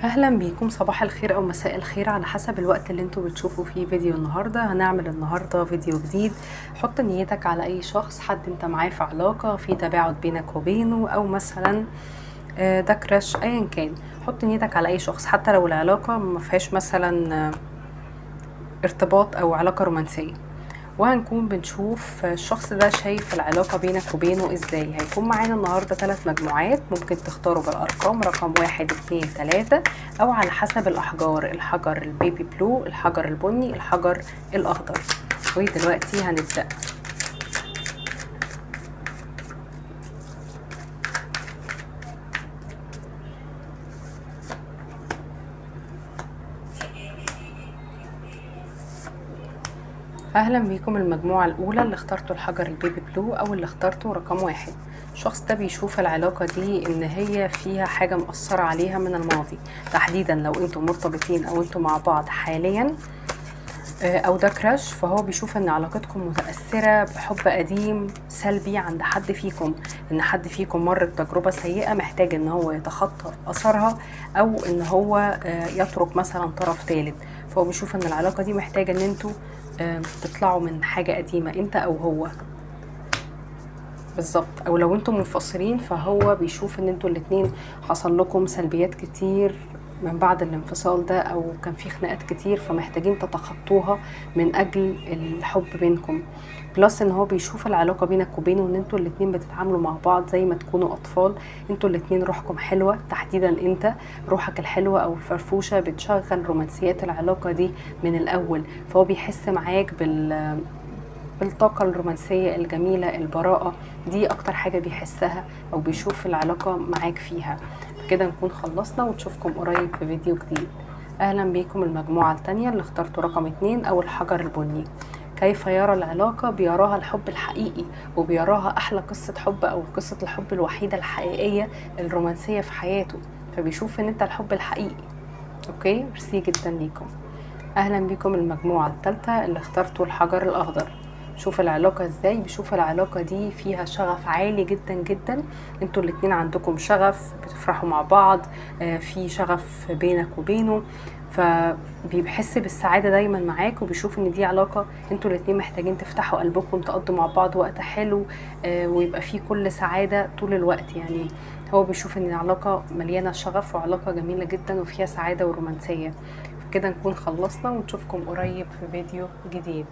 اهلا بيكم، صباح الخير او مساء الخير على حسب الوقت اللي انتوا بتشوفوا فيه فيديو. هنعمل النهارده فيديو جديد. حط نيتك على اي شخص، حد انت معاه في علاقه، في تباعد بينك وبينه، او مثلا ده كراش، ايا كان. حط نيتك على اي شخص حتى لو العلاقه ما فيهاش مثلا ارتباط او علاقه رومانسيه، وهنكون بنشوف الشخص ده شايف العلاقة بينك وبينه ازاي. هيكون معانا النهاردة 3 مجموعات، ممكن تختاروا بالأرقام رقم 1 2 3، أو على حسب الأحجار: الحجر البيبي بلو، الحجر البني، الحجر الأخضر. ودلوقتي هنبدأ. اهلا بيكم المجموعة الاولى اللي اخترتوا الحجر البيبي بلو او اللي اخترتوا رقم 1. الشخص ده بيشوف العلاقة دي ان هي فيها حاجة مؤثرة عليها من الماضي، تحديدا لو انتوا مرتبطين او انتوا مع بعض حاليا او ده كراش. فهو بيشوف ان علاقتكم متأثرة بحب قديم سلبي عند حد فيكم، ان حد فيكم مر بتجربة سيئة محتاج ان هو يتخطى اثرها، او ان هو يترك مثلا طرف ثالث. فهو بيشوف ان العلاقة دي محتاجة ان انتوا تطلعوا من حاجة قديمة انت او هو بالظبط. او لو انتم منفصلين فهو بيشوف ان انتوا الاتنين حصل لكم سلبيات كتير من بعد الانفصال ده، او كان في خناقات كتير فمحتاجين تتخطوها من اجل الحب بينكم. بلس ان هو بيشوف العلاقة بينك وبينه ان انتوا الاتنين بتتعاملوا مع بعض زي ما تكونوا اطفال. انتوا الاتنين روحكم حلوة، تحديدا انت روحك الحلوة او الفرفوشة بتشغل رومانسيات العلاقة دي من الاول. فهو بيحس معاك بالطاقة الرومانسية الجميلة، البراءة دي أكتر حاجة بيحسها أو بيشوف العلاقة معاك فيها. كده نكون خلصنا، ونشوفكم قريب في فيديو جديد. أهلا بيكم المجموعة التانية اللي اخترتوا رقم 2 أو الحجر البني. كيف يرى العلاقة؟ بيراها الحب الحقيقي، وبيراها أحلى قصة حب أو قصة الحب الوحيدة الحقيقية الرومانسية في حياته. فبيشوف إن أنت الحب الحقيقي. أوكي، ميرسي جدا ليكم. اهلا بكم المجموعة الثالثة اللي اخترتوا الحجر الاخضر. شوف العلاقة ازاي. بيشوف العلاقة دي فيها شغف عالي جدا جدا، انتوا الاتنين عندكم شغف، بتفرحوا مع بعض، في شغف بينك وبينه، فبيحس بالسعادة دايما معاك. وبيشوف ان دي علاقة انتوا الاتنين محتاجين تفتحوا قلبكم، تقضوا مع بعض وقت حلو، ويبقى فيه كل سعادة طول الوقت. يعني هو بيشوف ان العلاقة مليانة شغف وعلاقة جميلة جدا وفيها سعادة ورومانسية. كده نكون خلصنا، ونشوفكم قريب في فيديو جديد.